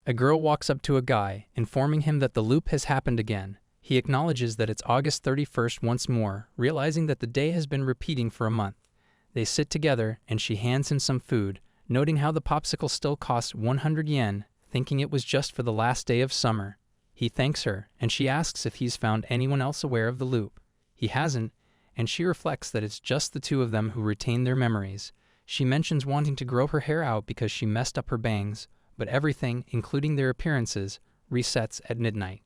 A girl walks up to a guy, informing him that the loop has happened again. He acknowledges that it's August 31st once more, realizing that the day has been repeating for a month. They sit together, and she hands him some food, noting how the popsicle still costs 100 yen, thinking it was just for the last day of summer. He thanks her, and she asks if he's found anyone else aware of the loop. He hasn't, and she reflects that it's just the two of them who retain their memories. She mentions wanting to grow her hair out because she messed up her bangs, but everything, including their appearances, resets at midnight.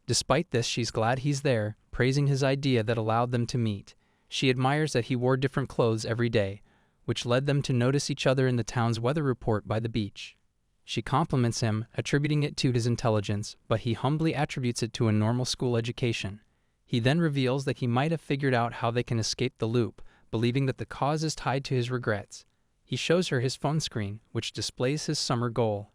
Despite this, she's glad he's there, praising his idea that allowed them to meet. She admires that he wore different clothes every day, which led them to notice each other in the town's weather report by the beach. She compliments him, attributing it to his intelligence, but he humbly attributes it to a normal school education. He then reveals that he might have figured out how they can escape the loop, believing that the cause is tied to his regrets. He shows her his phone screen, which displays his summer goal: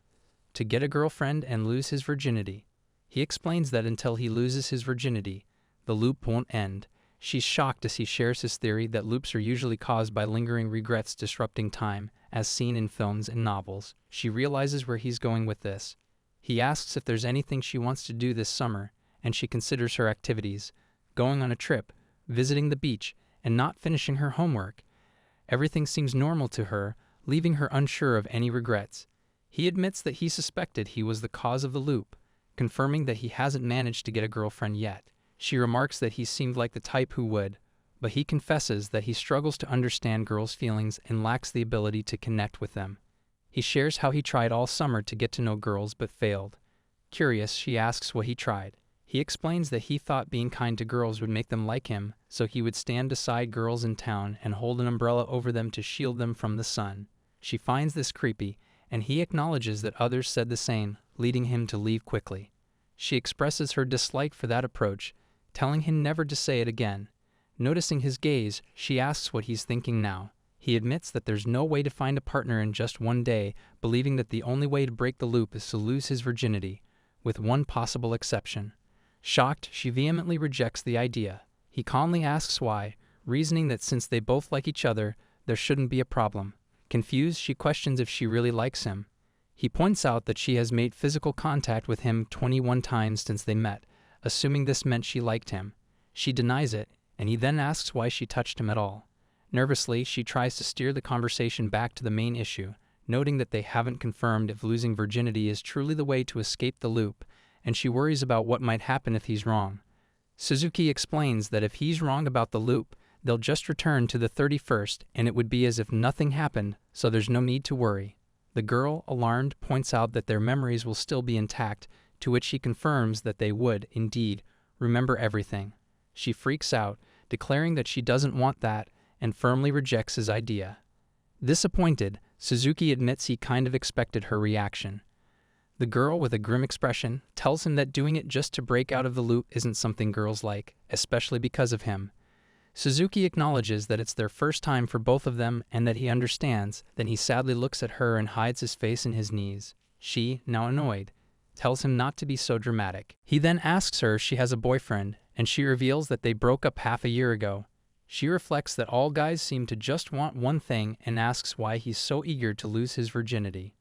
to get a girlfriend and lose his virginity. He explains that until he loses his virginity, the loop won't end. She's shocked as he shares his theory that loops are usually caused by lingering regrets disrupting time, as seen in films and novels. She realizes where he's going with this. He asks if there's anything she wants to do this summer, and she considers her activities: going on a trip, visiting the beach, and not finishing her homework. Everything seems normal to her, leaving her unsure of any regrets. He admits that he suspected he was the cause of the loop, confirming that he hasn't managed to get a girlfriend yet. She remarks that he seemed like the type who would, but he confesses that he struggles to understand girls' feelings and lacks the ability to connect with them. He shares how he tried all summer to get to know girls but failed. Curious, she asks what he tried. He explains that he thought being kind to girls would make them like him, so he would stand beside girls in town and hold an umbrella over them to shield them from the sun. She finds this creepy, and he acknowledges that others said the same, leading him to leave quickly. She expresses her dislike for that approach, telling him never to say it again. Noticing his gaze, she asks what he's thinking now. He admits that there's no way to find a partner in just one day, believing that the only way to break the loop is to lose his virginity, with one possible exception. Shocked, she vehemently rejects the idea. He calmly asks why, reasoning that since they both like each other, there shouldn't be a problem. Confused, she questions if she really likes him. He points out that she has made physical contact with him 21 times since they met, assuming this meant she liked him. She denies it, and he then asks why she touched him at all. Nervously, she tries to steer the conversation back to the main issue, noting that they haven't confirmed if losing virginity is truly the way to escape the loop, and she worries about what might happen if he's wrong. Suzuki explains that if he's wrong about the loop, they'll just return to the 31st and it would be as if nothing happened, so there's no need to worry. The girl, alarmed, points out that their memories will still be intact, to which he confirms that they would, indeed, remember everything. She freaks out, declaring that she doesn't want that, and firmly rejects his idea. Disappointed, Suzuki admits he kind of expected her reaction. The girl, with a grim expression, tells him that doing it just to break out of the loop isn't something girls like, especially because of him. Suzuki acknowledges that it's their first time for both of them and that he understands. Then he sadly looks at her and hides his face in his knees. She, now annoyed, tells him not to be so dramatic. He then asks her if she has a boyfriend, and she reveals that they broke up half a year ago. She reflects that all guys seem to just want one thing and asks why he's so eager to lose his virginity.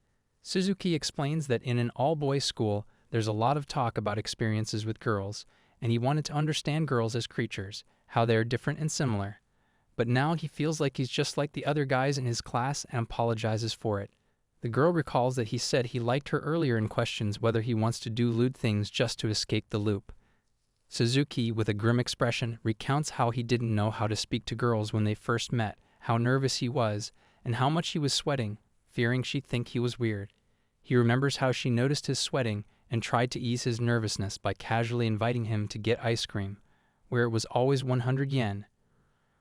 Suzuki explains that in an all-boys school, there's a lot of talk about experiences with girls, and he wanted to understand girls as creatures, how they are different and similar. But now he feels like he's just like the other guys in his class and apologizes for it. The girl recalls that he said he liked her earlier and questions whether he wants to do lewd things just to escape the loop. Suzuki, with a grim expression, recounts how he didn't know how to speak to girls when they first met, how nervous he was, and how much he was sweating, fearing she'd think he was weird. He remembers how she noticed his sweating and tried to ease his nervousness by casually inviting him to get ice cream, where it was always 100 yen.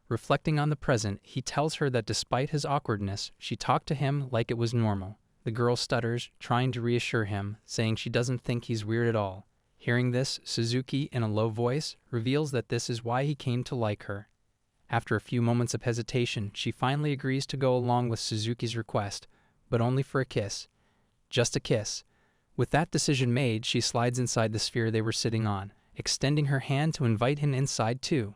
Reflecting on the present, he tells her that despite his awkwardness, she talked to him like it was normal. The girl stutters, trying to reassure him, saying she doesn't think he's weird at all. Hearing this, Suzuki, in a low voice, reveals that this is why he came to like her. After a few moments of hesitation, she finally agrees to go along with Suzuki's request, but only for a kiss. Just a kiss. With that decision made, she slides inside the sphere they were sitting on, extending her hand to invite him inside too.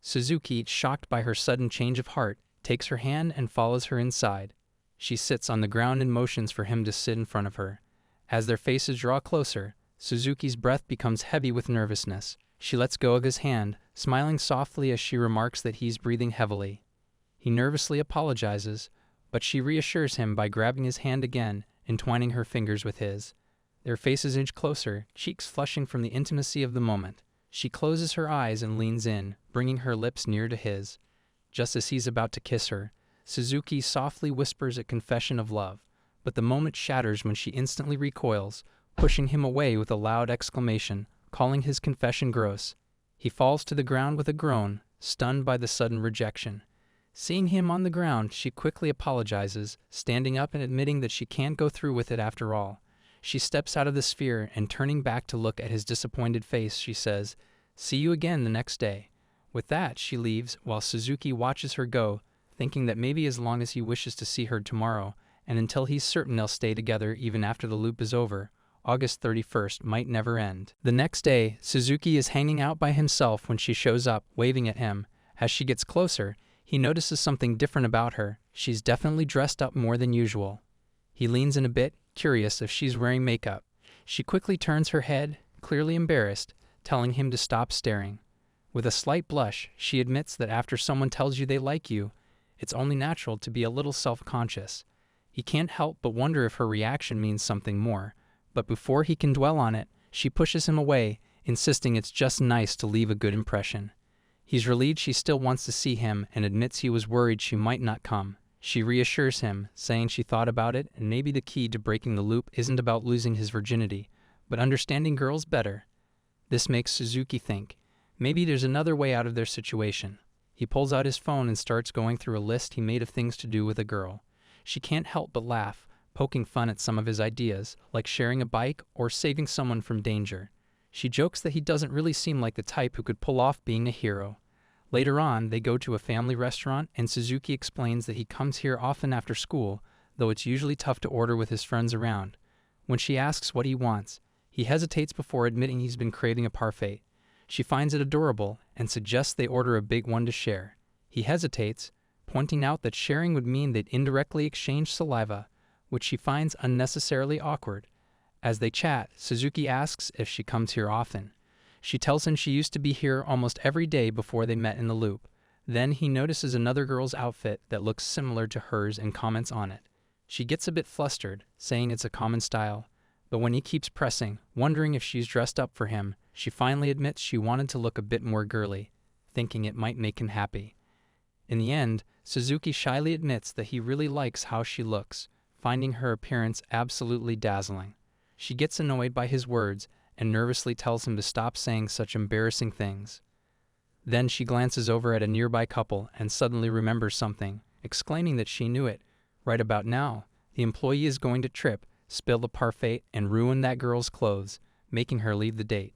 Suzuki, shocked by her sudden change of heart, takes her hand and follows her inside. She sits on the ground and motions for him to sit in front of her. As their faces draw closer, Suzuki's breath becomes heavy with nervousness. She lets go of his hand, smiling softly as she remarks that he's breathing heavily. He nervously apologizes, but she reassures him by grabbing his hand again, entwining her fingers with his. Their faces inch closer, cheeks flushing from the intimacy of the moment. She closes her eyes and leans in, bringing her lips near to his. Just as he's about to kiss her, Suzuki softly whispers a confession of love, but the moment shatters when she instantly recoils, pushing him away with a loud exclamation, calling his confession gross. He falls to the ground with a groan, stunned by the sudden rejection. Seeing him on the ground, she quickly apologizes, standing up and admitting that she can't go through with it after all. She steps out of the sphere and turning back to look at his disappointed face, she says, "See you again the next day." With that, she leaves while Suzuki watches her go, thinking that maybe as long as he wishes to see her tomorrow, and until he's certain they'll stay together even after the loop is over, August 31st might never end. The next day, Suzuki is hanging out by himself when she shows up, waving at him. As she gets closer, he notices something different about her. She's definitely dressed up more than usual. He leans in a bit, curious if she's wearing makeup. She quickly turns her head, clearly embarrassed, telling him to stop staring. With a slight blush, she admits that after someone tells you they like you, it's only natural to be a little self-conscious. He can't help but wonder if her reaction means something more, but before he can dwell on it, she pushes him away, insisting it's just nice to leave a good impression. He's relieved she still wants to see him and admits he was worried she might not come. She reassures him, saying she thought about it and maybe the key to breaking the loop isn't about losing his virginity, but understanding girls better. This makes Suzuki think, maybe there's another way out of their situation. He pulls out his phone and starts going through a list he made of things to do with a girl. She can't help but laugh, poking fun at some of his ideas, like sharing a bike or saving someone from danger. She jokes that he doesn't really seem like the type who could pull off being a hero. Later on, they go to a family restaurant and Suzuki explains that he comes here often after school, though it's usually tough to order with his friends around. When she asks what he wants, he hesitates before admitting he's been craving a parfait. She finds it adorable and suggests they order a big one to share. He hesitates, pointing out that sharing would mean they'd indirectly exchange saliva, which she finds unnecessarily awkward. As they chat, Suzuki asks if she comes here often. She tells him she used to be here almost every day before they met in the loop. Then he notices another girl's outfit that looks similar to hers and comments on it. She gets a bit flustered, saying it's a common style, but when he keeps pressing, wondering if she's dressed up for him, she finally admits she wanted to look a bit more girly, thinking it might make him happy. In the end, Suzuki shyly admits that he really likes how she looks, finding her appearance absolutely dazzling. She gets annoyed by his words and nervously tells him to stop saying such embarrassing things. Then she glances over at a nearby couple and suddenly remembers something, exclaiming that she knew it. Right about now, the employee is going to trip, spill the parfait, and ruin that girl's clothes, making her leave the date.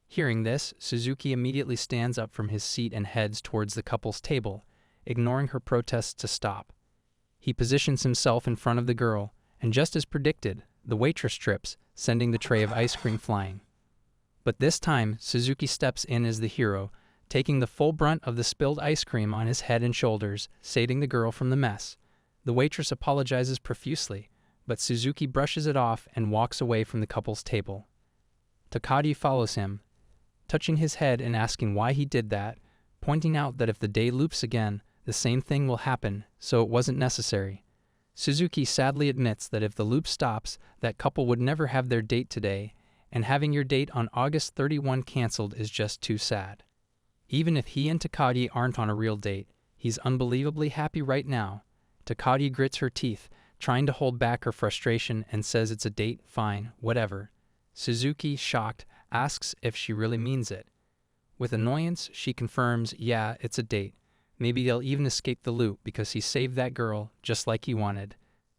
Hearing this, Suzuki immediately stands up from his seat and heads towards the couple's table, ignoring her protests to stop. He positions himself in front of the girl, and just as predicted, the waitress trips, sending the tray of ice cream flying. But this time, Suzuki steps in as the hero, taking the full brunt of the spilled ice cream on his head and shoulders, saving the girl from the mess. The waitress apologizes profusely, but Suzuki brushes it off and walks away from the couple's table. Takagi follows him, touching his head and asking why he did that, pointing out that if the day loops again, the same thing will happen, so it wasn't necessary. Suzuki sadly admits that if the loop stops, that couple would never have their date today, and having your date on August 31 canceled is just too sad. Even if he and Takagi aren't on a real date, he's unbelievably happy right now. Takagi grits her teeth, trying to hold back her frustration, and says it's a date, fine, whatever. Suzuki, shocked, asks if she really means it. With annoyance, she confirms, yeah, it's a date. Maybe they'll even escape the loop because he saved that girl just like he wanted.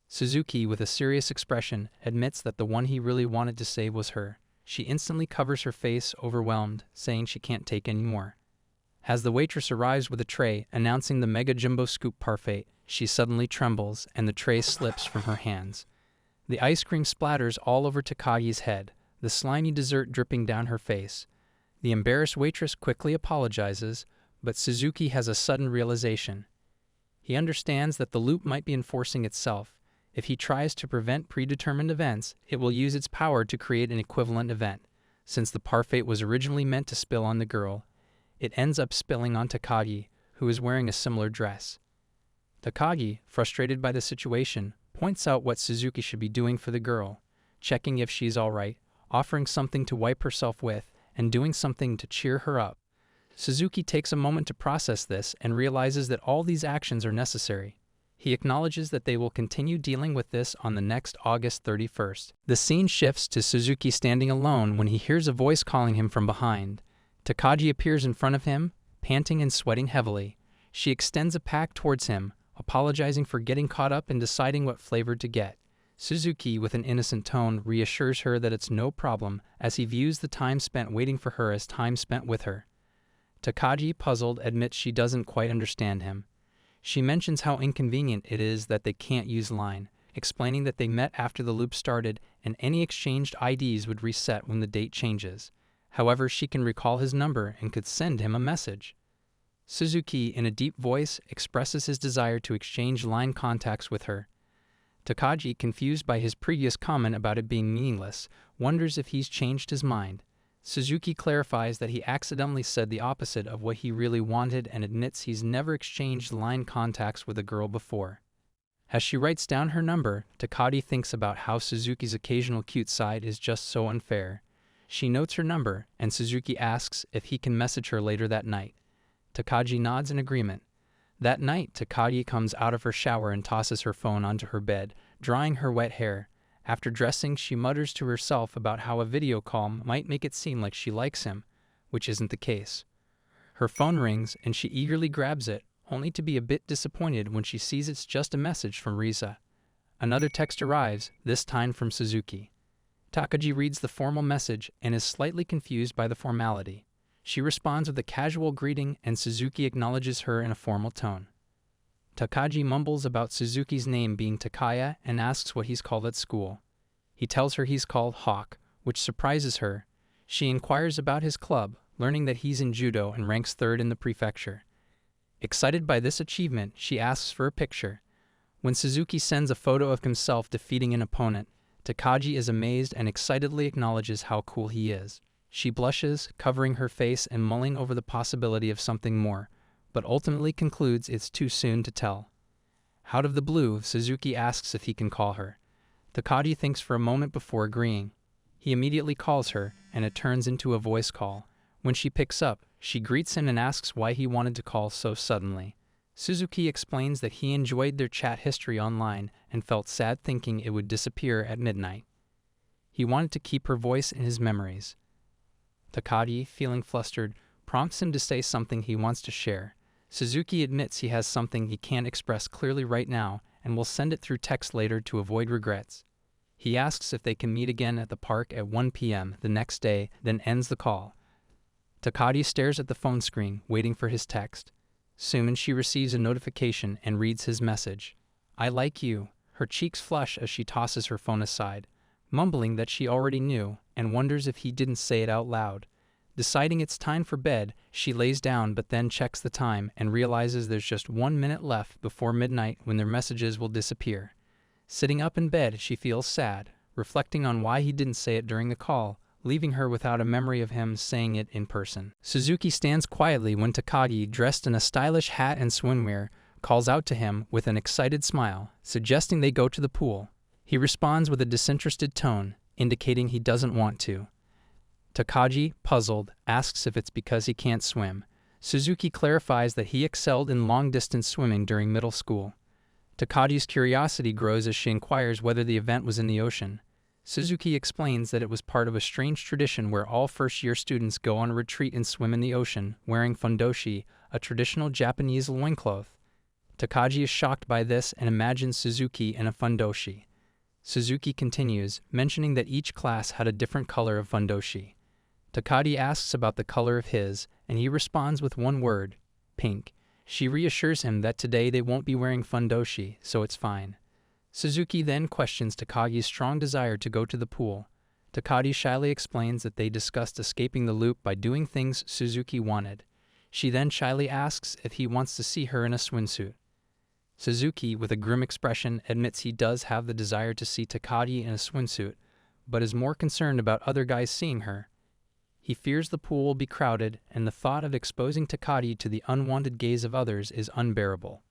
Suzuki, with a serious expression, admits that the one he really wanted to save was her. She instantly covers her face, overwhelmed, saying she can't take any more. As the waitress arrives with a tray announcing the Mega Jumbo Scoop Parfait, she suddenly trembles and the tray slips from her hands. The ice cream splatters all over Takagi's head, the slimy dessert dripping down her face. The embarrassed waitress quickly apologizes, but Suzuki has a sudden realization. He understands that the loop might be enforcing itself. If he tries to prevent predetermined events, it will use its power to create an equivalent event. Since the parfait was originally meant to spill on the girl, it ends up spilling on Takagi, who is wearing a similar dress. Takagi, frustrated by the situation, points out what Suzuki should be doing for the girl, checking if she's alright, offering something to wipe herself with, and doing something to cheer her up. Suzuki takes a moment to process this and realizes that all these actions are necessary. He acknowledges that they will continue dealing with this on the next August 31st. The scene shifts to Suzuki standing alone when he hears a voice calling him from behind. Takagi appears in front of him, panting and sweating heavily. She extends a pack towards him, apologizing for getting caught up in deciding what flavor to get. Suzuki, with an innocent tone, reassures her that it's no problem, as he views the time spent waiting for her as time spent with her. Takagi, puzzled, admits she doesn't quite understand him. She mentions how inconvenient it is that they can't use Line, explaining that they met after the loop started and any exchanged IDs would reset when the date changes. However, she can recall his number and could send him a message. Suzuki, in a deep voice, expresses his desire to exchange Line contacts with her. Takagi, confused by his previous comment about it being meaningless, wonders if he's changed his mind. Suzuki clarifies that he accidentally said the opposite of what he really wanted and admits he's never exchanged Line contacts with a girl before. As she writes down her number, Takagi thinks about how Suzuki's occasional cute side is just so unfair. She notes her number, and Suzuki asks if he can message her later that night. Takagi nods in agreement. That night, Takagi comes out of her shower and tosses her phone onto her bed, drying her wet hair. After dressing, she mutters to herself about how a video call might make it seem like she likes him, which isn't the case. Her phone rings, and she eagerly grabs it, only to be a bit disappointed when she sees it's just a message from Risa. Another text arrives, this time from Suzuki. Takagi reads the formal message and is slightly confused by the formality. She responds with a casual greeting, and Suzuki acknowledges her in a formal tone. Takagi mumbles about Suzuki's name being Takaya and asks what he's called at school. He tells her he's called Hawk, which surprises her. She inquires about his club, learning that he's in judo and ranks 3rd in the prefecture. Excited by this achievement, she asks for a picture. When Suzuki sends a photo of himself defeating an opponent, Takagi is amazed and excitedly acknowledges how cool he is. She blushes, covering her face and mulling over the possibility of something more, but ultimately concludes it's too soon to tell. Out of the blue, Suzuki asks if he can call her. Takagi thinks for a moment before agreeing. He immediately calls her, and it turns into a voice call. When she picks up, she greets him and asks why he wanted to call so suddenly. Suzuki explains that he enjoyed their chat history online and felt sad thinking it would disappear at midnight. He wanted to keep her voice in his memories. Takagi, feeling flustered, prompts him to say something he wants to share. Suzuki admits he has something he can't express clearly right now and will send it through text later to avoid regrets. He asks if they can meet again at the park at 1 p.m. the next day, then ends the call. Takagi stares at the phone screen, waiting for his text. Soon she receives a notification and reads his message. I like you. Her cheeks flush as she tosses her phone aside, mumbling that she already knew and wonders if he didn't say it out loud. Deciding it's time for bed, she lays down but then checks the time and realizes there's just 1 minute left before midnight when their messages will disappear. Sitting up in bed, she feels sad, reflecting on why he didn't say it during the call, leaving her without a memory of him saying it in person. Suzuki stands quietly when Takagi, dressed in a stylish hat and swimwear, calls out to him with an excited smile, suggesting they go to the pool. He responds with a disinterested tone, indicating he doesn't want to. Takagi, puzzled, asks if it's because he can't swim. Suzuki clarifies that he excelled in long-distance swimming during middle school. Takagi's curiosity grows as she inquires whether the event was in the ocean. Suzuki explains that it was part of a strange tradition where all first-year students go on a retreat and swim in the ocean, wearing fundoshi, a traditional Japanese loincloth. Takagi is shocked by this and imagines Suzuki in a fundoshi. Suzuki continues, mentioning that each class had a different color of fundoshi. Takagi asks about the color of his, and he responds with one word, pink. She reassures him that today they won't be wearing fundoshi, so it's fine. Suzuki then questions Takagi's strong desire to go to the pool. Takagi shyly explains that they discussed escaping the loop by doing things Suzuki wanted. She then shyly asks if he wants to see her in a swimsuit. Suzuki, with a grim expression, admits he does have the desire to see Takagi in a swimsuit, but is more concerned about other guys seeing her. He fears the pool will be crowded, and the thought of exposing Takagi to the unwanted gaze of others is unbearable.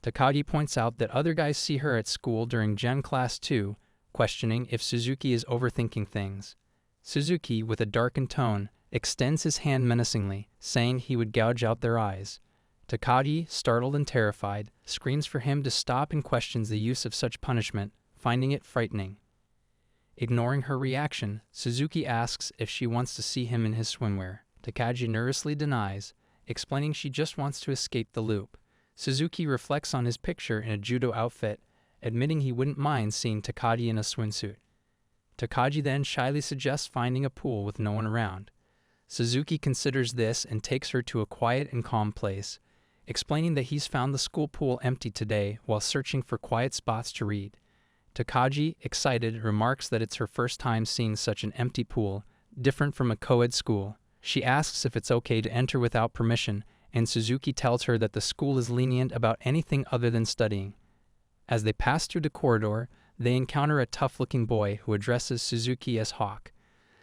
Takagi points out that other guys see her at school during Gen Class 2, questioning if Suzuki is overthinking things. Suzuki, with a darkened tone, extends his hand menacingly, saying he would gouge out their eyes. Takagi, startled and terrified, screams for him to stop and questions the use of such punishment, finding it frightening. Ignoring her reaction, Suzuki asks if she wants to see him in his swimwear. Takagi nervously denies, explaining she just wants to escape the loop. Suzuki reflects on his picture in a judo outfit, admitting he wouldn't mind seeing Takagi in a swimsuit. Takagi then shyly suggests finding a pool with no one around. Suzuki considers this and takes her to a quiet and calm place, explaining that he's found the school pool empty today while searching for quiet spots to read. Takagi, excited, remarks that it's her first time seeing such an empty pool, different from a co-ed school. She asks if it's okay to enter without permission, and Suzuki tells her that the school is lenient about anything other than studying. As they pass through the corridor, they encounter a tough-looking boy who addresses Suzuki as Hawk.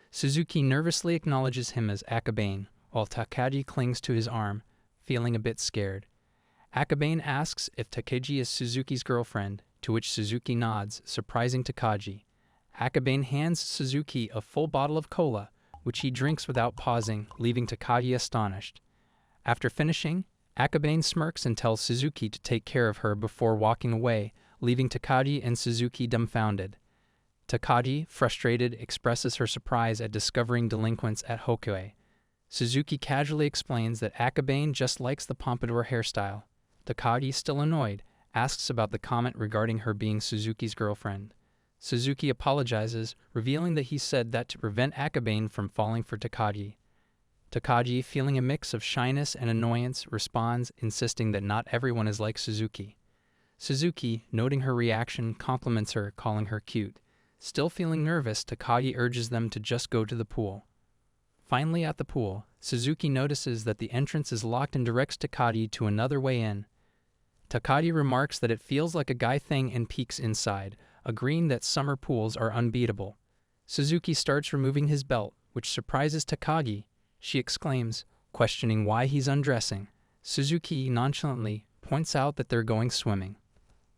Suzuki nervously acknowledges him as Akabane, while Takagi clings to his arm, feeling a bit scared. Akabane asks if Takagi is Suzuki's girlfriend, to which Suzuki nods, surprising Takagi. Akabane hands Suzuki a full bottle of cola, which he drinks without pausing, leaving Takagi astonished. After finishing, Akabane smirks and tells Suzuki to take care of her before walking away, leaving Takagi and Suzuki dumbfounded. Takagi, frustrated, expresses her surprise at discovering delinquents at Hokue. Suzuki casually explains that Akabane just likes the pompadour hairstyle. Takagi, still annoyed, asks about the comment regarding her being Suzuki's girlfriend. Suzuki apologizes, revealing that he said that to prevent Akabane from falling for Takagi. Takagi, feeling a mix of shyness and annoyance, responds, insisting that not everyone is like Suzuki. Suzuki, noting her reaction, compliments her, calling her cute. Still feeling nervous, Takagi urges them to just go to the pool. Finally at the pool, Suzuki notices that the entrance is locked and directs Takagi to another way in. Takagi remarks that it feels like a guy thing and peeks inside, agreeing that summer pools are unbeatable. Suzuki starts removing his belt, which surprises Takagi. She exclaims, questioning why he's undressing. Suzuki nonchalantly points out that they're going swimming.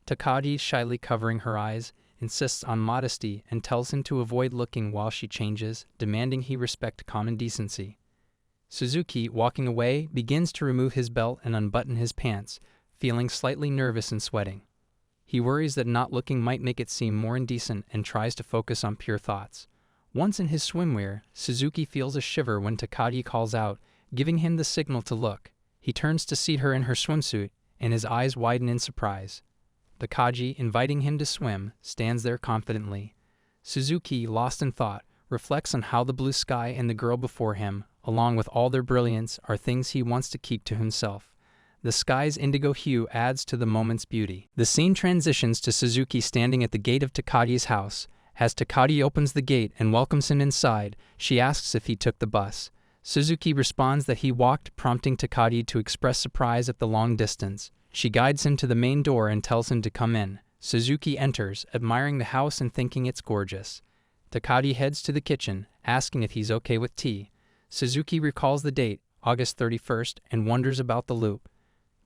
Takagi, shyly covering her eyes, insists on modesty and tells him to avoid looking while she changes, demanding he respect common decency. Suzuki, walking away, begins to remove his belt and unbutton his pants, feeling slightly nervous and sweating. He worries that not looking might make it seem more indecent and tries to focus on pure thoughts. Once in his swimwear, Suzuki feels a shiver when Takagi calls out, giving him the signal to look. He turns to see her in her swimsuit, and his eyes widen in surprise. Takagi, inviting him to swim, stands there confidently. Suzuki, lost in thought, reflects on how the blue sky and the girl before him, along with all their brilliance, are things he wants to keep to himself. The sky's indigo hue adds to the moment's beauty. The scene transitions to Suzuki standing at the gate of Takagi's house. As Takagi opens the gate and welcomes him inside, she asks if he took the bus. Suzuki responds that he walked, prompting Takagi to express surprise at the long distance. She guides him to the main door and tells him to come in. Suzuki enters, admiring the house and thinking it's gorgeous. Takagi heads to the kitchen, asking if he's okay with tea. Suzuki recalls the date, August 31st, and wonders about the loop.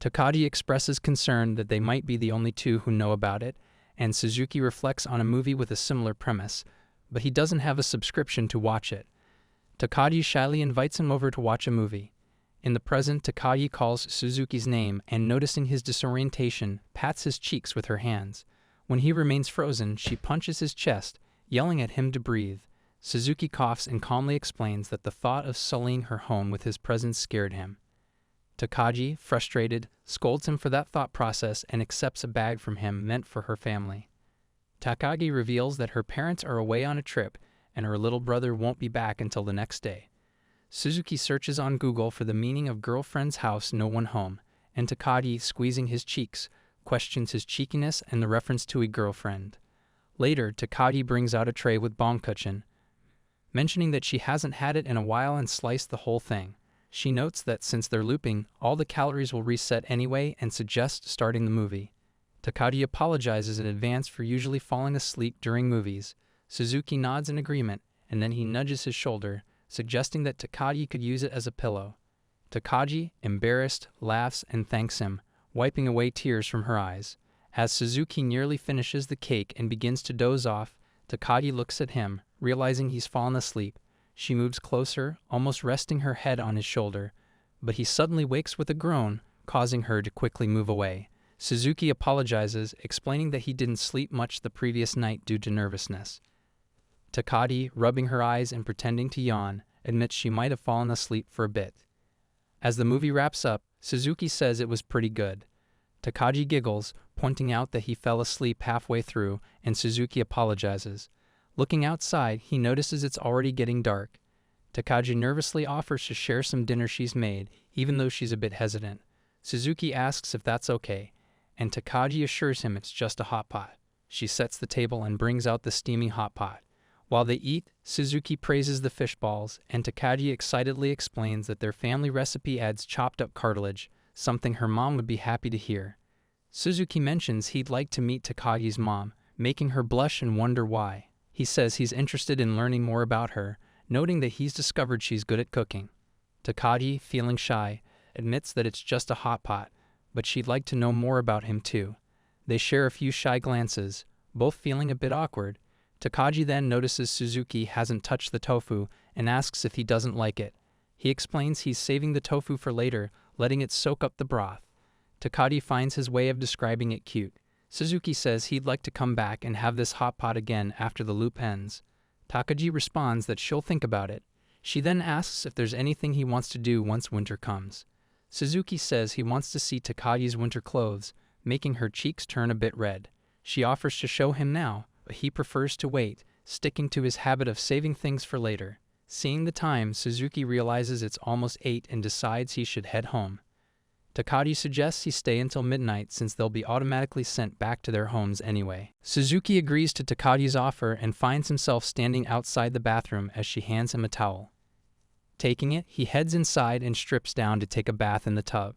Takagi expresses concern that they might be the only two who know about it, and Suzuki reflects on a movie with a similar premise, but he doesn't have a subscription to watch it. Takagi shyly invites him over to watch a movie. In the present, Takagi calls Suzuki's name and, noticing his disorientation, pats his cheeks with her hands. When he remains frozen, she punches his chest, yelling at him to breathe. Suzuki coughs and calmly explains that the thought of sullying her home with his presence scared him. Takagi, frustrated, scolds him for that thought process and accepts a bag from him meant for her family. Takagi reveals that her parents are away on a trip and her little brother won't be back until the next day. Suzuki searches on Google for the meaning of girlfriend's house, no one home, and Takagi, squeezing his cheeks, questions his cheekiness and the reference to a girlfriend. Later, Takagi brings out a tray with bonkuchen, mentioning that she hasn't had it in a while and sliced the whole thing. She notes that since they're looping, all the calories will reset anyway and suggests starting the movie. Takagi apologizes in advance for usually falling asleep during movies. Suzuki nods in agreement, and then he nudges his shoulder, suggesting that Takagi could use it as a pillow. Takagi, embarrassed, laughs and thanks him, wiping away tears from her eyes. As Suzuki nearly finishes the cake and begins to doze off, Takagi looks at him, realizing he's fallen asleep. She moves closer, almost resting her head on his shoulder, but he suddenly wakes with a groan, causing her to quickly move away. Suzuki apologizes, explaining that he didn't sleep much the previous night due to nervousness. Takagi, rubbing her eyes and pretending to yawn, admits she might have fallen asleep for a bit. As the movie wraps up, Suzuki says it was pretty good. Takagi giggles, pointing out that he fell asleep halfway through, and Suzuki apologizes. Looking outside, he notices it's already getting dark. Takagi nervously offers to share some dinner she's made, even though she's a bit hesitant. Suzuki asks if that's okay, and Takagi assures him it's just a hot pot. She sets the table and brings out the steaming hot pot. While they eat, Suzuki praises the fish balls, and Takagi excitedly explains that their family recipe adds chopped up cartilage, something her mom would be happy to hear. Suzuki mentions he'd like to meet Takagi's mom, making her blush and wonder why. He says he's interested in learning more about her, noting that he's discovered she's good at cooking. Takagi, feeling shy, admits that it's just a hot pot, but she'd like to know more about him too. They share a few shy glances, both feeling a bit awkward. Takagi then notices Suzuki hasn't touched the tofu and asks if he doesn't like it. He explains he's saving the tofu for later, letting it soak up the broth. Takagi finds his way of describing it cute. Suzuki says he'd like to come back and have this hot pot again after the loop ends. Takagi responds that she'll think about it. She then asks if there's anything he wants to do once winter comes. Suzuki says he wants to see Takagi's winter clothes, making her cheeks turn a bit red. She offers to show him now, but he prefers to wait, sticking to his habit of saving things for later. Seeing the time, Suzuki realizes it's almost 8 and decides he should head home. Takagi suggests he stay until midnight since they'll be automatically sent back to their homes anyway. Suzuki agrees to Takagi's offer and finds himself standing outside the bathroom as she hands him a towel. Taking it, he heads inside and strips down to take a bath in the tub.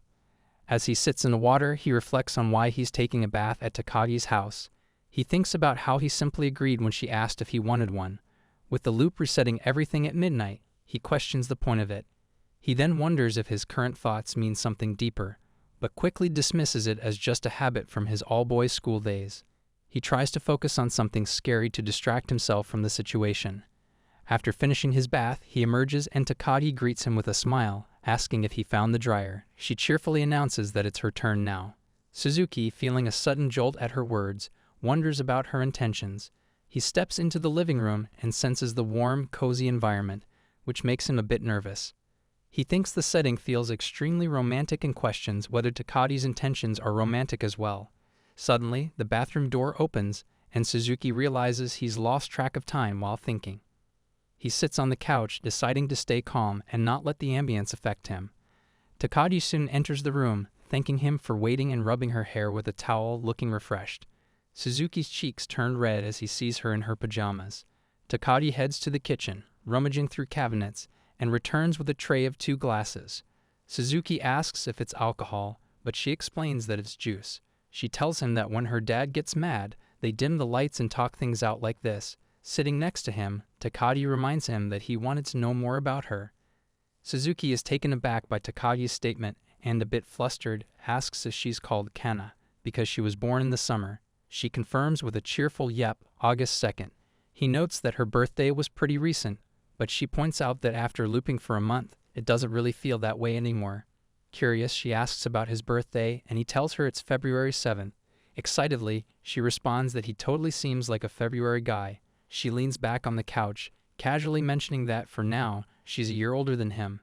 As he sits in the water, he reflects on why he's taking a bath at Takagi's house. He thinks about how he simply agreed when she asked if he wanted one. With the loop resetting everything at midnight, he questions the point of it. He then wonders if his current thoughts mean something deeper, but quickly dismisses it as just a habit from his all-boys school days. He tries to focus on something scary to distract himself from the situation. After finishing his bath, he emerges and Takagi greets him with a smile, asking if he found the dryer. She cheerfully announces that it's her turn now. Suzuki, feeling a sudden jolt at her words, wonders about her intentions. He steps into the living room and senses the warm, cozy environment, which makes him a bit nervous. He thinks the setting feels extremely romantic and questions whether Takagi's intentions are romantic as well. Suddenly, the bathroom door opens, and Suzuki realizes he's lost track of time while thinking. He sits on the couch, deciding to stay calm and not let the ambience affect him. Takagi soon enters the room, thanking him for waiting and rubbing her hair with a towel, looking refreshed. Suzuki's cheeks turn red as he sees her in her pajamas. Takagi heads to the kitchen, rummaging through cabinets, and returns with a tray of 2 glasses. Suzuki asks if it's alcohol, but she explains that it's juice. She tells him that when her dad gets mad, they dim the lights and talk things out like this. Sitting next to him, Takagi reminds him that he wanted to know more about her. Suzuki is taken aback by Takagi's statement and, a bit flustered, asks if she's called Kana, because she was born in the summer. She confirms with a cheerful yep, August 2nd. He notes that her birthday was pretty recent, but she points out that after looping for a month, it doesn't really feel that way anymore. Curious, she asks about his birthday, and he tells her it's February 7th. Excitedly, she responds that he totally seems like a February guy. She leans back on the couch, casually mentioning that, for now, she's a year older than him.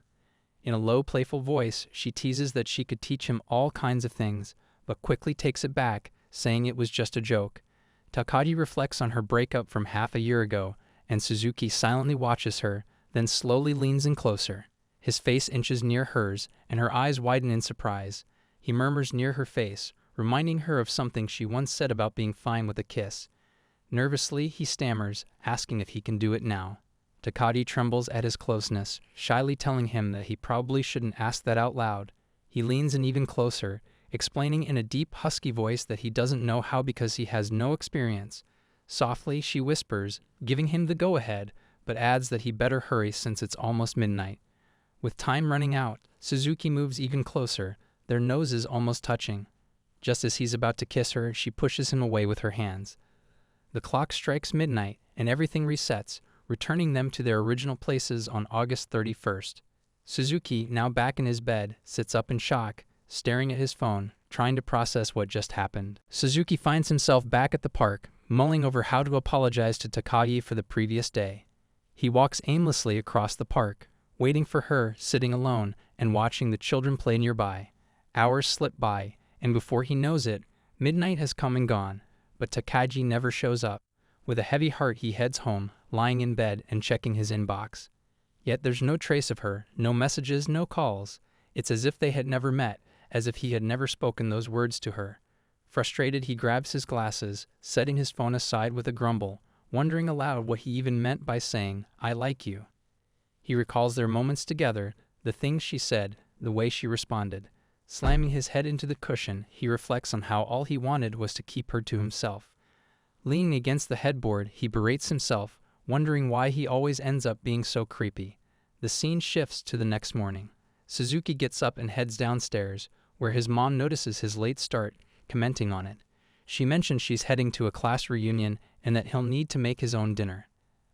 In a low, playful voice, she teases that she could teach him all kinds of things, but quickly takes it back, saying it was just a joke. Takagi reflects on her breakup from half a year ago, and Suzuki silently watches her, then slowly leans in closer. His face inches near hers, and her eyes widen in surprise. He murmurs near her face, reminding her of something she once said about being fine with a kiss. Nervously, he stammers, asking if he can do it now. Takagi trembles at his closeness, shyly telling him that he probably shouldn't ask that out loud. He leans in even closer, explaining in a deep, husky voice that he doesn't know how because he has no experience. Softly, she whispers, giving him the go-ahead, but adds that he better hurry since it's almost midnight. With time running out, Suzuki moves even closer, their noses almost touching. Just as he's about to kiss her, she pushes him away with her hands. The clock strikes midnight, and everything resets, returning them to their original places on August 31st. Suzuki, now back in his bed, sits up in shock, staring at his phone, trying to process what just happened. Suzuki finds himself back at the park, mulling over how to apologize to Takagi for the previous day. He walks aimlessly across the park, waiting for her, sitting alone, and watching the children play nearby. Hours slip by, and before he knows it, midnight has come and gone, but Takagi never shows up. With a heavy heart he heads home, lying in bed and checking his inbox. Yet there's no trace of her, no messages, no calls. It's as if they had never met, as if he had never spoken those words to her. Frustrated, he grabs his glasses, setting his phone aside with a grumble, wondering aloud what he even meant by saying, "I like you." He recalls their moments together, the things she said, the way she responded. Slamming his head into the cushion, he reflects on how all he wanted was to keep her to himself. Leaning against the headboard, he berates himself, wondering why he always ends up being so creepy. The scene shifts to the next morning. Suzuki gets up and heads downstairs, where his mom notices his late start, commenting on it. She mentions she's heading to a class reunion and that he'll need to make his own dinner.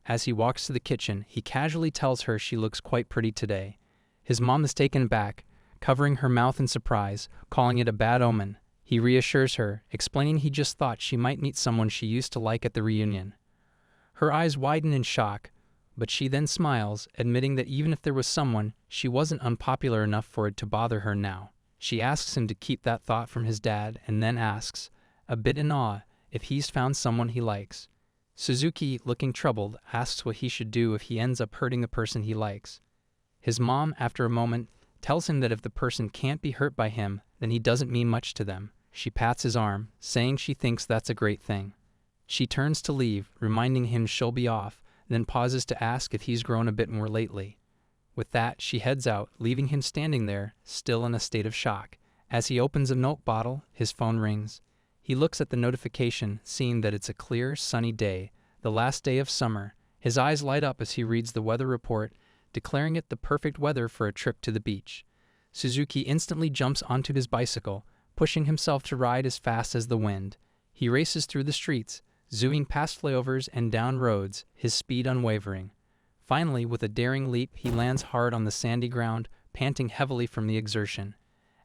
As he walks to the kitchen, he casually tells her she looks quite pretty today. His mom is taken aback, covering her mouth in surprise, calling it a bad omen. He reassures her, explaining he just thought she might meet someone she used to like at the reunion. Her eyes widen in shock, but she then smiles, admitting that even if there was someone, she wasn't unpopular enough for it to bother her now. She asks him to keep that thought from his dad and then asks, a bit in awe, if he's found someone he likes. Suzuki, looking troubled, asks what he should do if he ends up hurting the person he likes. His mom, after a moment, tells him that if the person can't be hurt by him, then he doesn't mean much to them. She pats his arm, saying she thinks that's a great thing. She turns to leave, reminding him she'll be off, then pauses to ask if he's grown a bit more lately. With that, she heads out, leaving him standing there, still in a state of shock. As he opens a milk bottle, his phone rings. He looks at the notification, seeing that it's a clear, sunny day, the last day of summer. His eyes light up as he reads the weather report, declaring it the perfect weather for a trip to the beach. Suzuki instantly jumps onto his bicycle, pushing himself to ride as fast as the wind. He races through the streets, zooming past flyovers and down roads, his speed unwavering. Finally, with a daring leap, he lands hard on the sandy ground, panting heavily from the exertion.